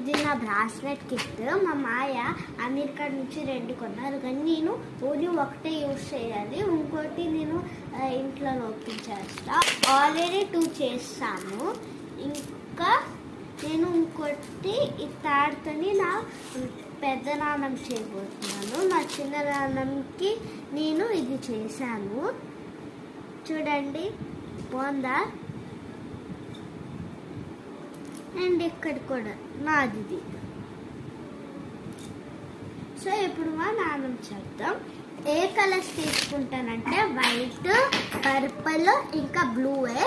ఇది నా bracelet kit. మా మాయ అమెరికా నుంచి 2 కొన్నారు, కానీ నేను ఓన్లీ ఒకటే యూజ్ చేయాలి, ఇంకోటి నేను ఇంట్లో ఓపెన్ చేస్తా. ఆల్రెడీ 2 చేస్తాను. ఇంకా నేను ఇంకోటి ఈ తాడుతోని నా పెద్ద నాన్నం చేయబోతున్నాను. నా చిన్న నాన్నంకి నేను ఇది చేశాను. చూడండి, బాగుందా? అండ్ ఇక్కడ కూడా నాది. సో ఇప్పుడు మా నాన్నం చేద్దాం. ఏ కలర్స్ తీసుకుంటానంటే వైట్, పర్పుల్, ఇంకా బ్లూవే.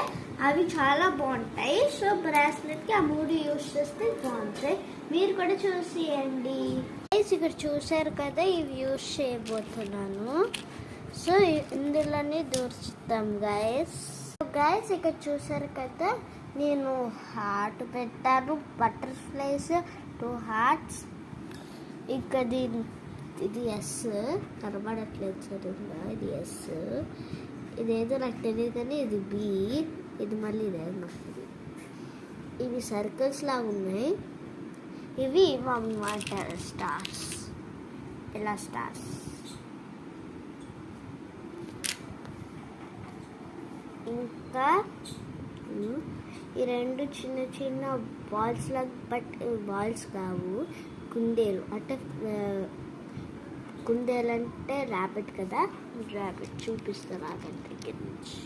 అవి చాలా బాగుంటాయి. సో బ్రాస్లెట్కి ఆ 3 యూజ్ చేస్తే బాగుంటాయి. మీరు కూడా చూసేయండి. ఇక్కడ చూసారు కదా, ఇవి యూజ్ చేయబోతున్నాను. సో ఇందులోనే దూర్చుతాం గైస్. ఇక్కడ చూసారు కదా, నేను హార్ట్ పెట్టాను, బటర్ఫ్లైస్ 2 హార్ట్స్. ఇంకా ఇది ఎస్ కనబడట్లేదు సరిగ్గా. ఇది ఎస్, ఇదేదో నాకు తెలియదు, కానీ ఇది బి, ఇది మళ్ళీ ఇదే నాకు. ఇవి సర్కిల్స్ లాగా ఉన్నాయి. ఇవి అన్నమాట స్టార్స్. ఇలా స్టార్స్. ఇంకా ఈ 2 చిన్న చిన్న బాల్స్ లాగా, బట్ బాల్స్ కావు, కుందేలు. అంటే కుందేలు అంటే ర్యాబిట్ కదా, ర్యాబిట్ చూపిస్తాను ఆ దగ్గర నుంచి.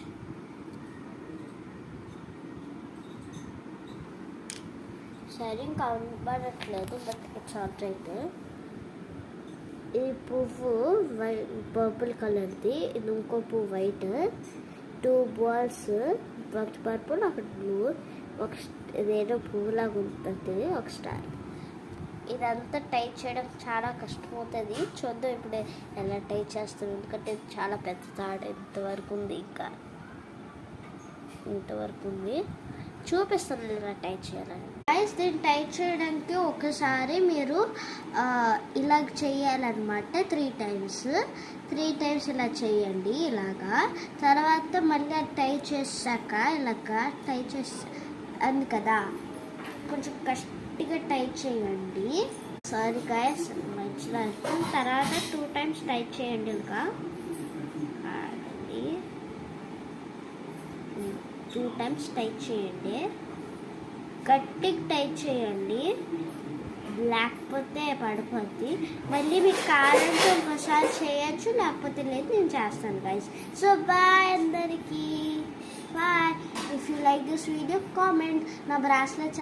సరే ఇంకా కనబడట్లేదు, బట్ ఇట్స్ ఆల్ రైట్. ఈ పువ్వు పర్పుల్ కలర్ది, ఇది ఇంకో పువ్వు వైట్. 2 బాల్స్, ఒకటి పర్పుల్, ఒకటి బ్లూ, ఇదేదో పువ్వులాగా ఉంటుంది, ఒక స్టార్. ఇదంతా టైట్ చేయడం చాలా కష్టమవుతుంది. చూద్దాం ఇప్పుడు ఎలా టైట్ చేస్తాను, ఎందుకంటే చాలా పెద్ద తాడు. ఇంతవరకు ఉంది, ఇంకా ఇంతవరకు ఉంది. చూపిస్తాను ఎలా టైట్ చేయాలని. గైస్, దీన్ని టైట్ చేయడానికి ఒకసారి మీరు ఇలా చేయాలన్నమాట. 3 టైమ్స్ ఇలా చేయండి. ఇలాగా తర్వాత మళ్ళీ టైట్ చేసాక ఇలాగా టైట్ చేసి అంది కదా, కొంచెం గట్టిగా టైట్ చేయండి. సారీ గైస్, మంచిగా. తర్వాత 2 టైమ్స్ టైట్ చేయండి. ఇంకా 2 టైమ్స్ టైట్ చేయండి, గట్టిగా టైట్ చేయండి, లేకపోతే పడిపోద్ది. మళ్ళీ మీకు కావాలంటే ఒకసారి చేయొచ్చు, లేకపోతే లేదు, నేను చేస్తాను గైస్. సో బాయ్ అందరికీ, bye. If you like this video, comment. నా బ్రాస్లెట్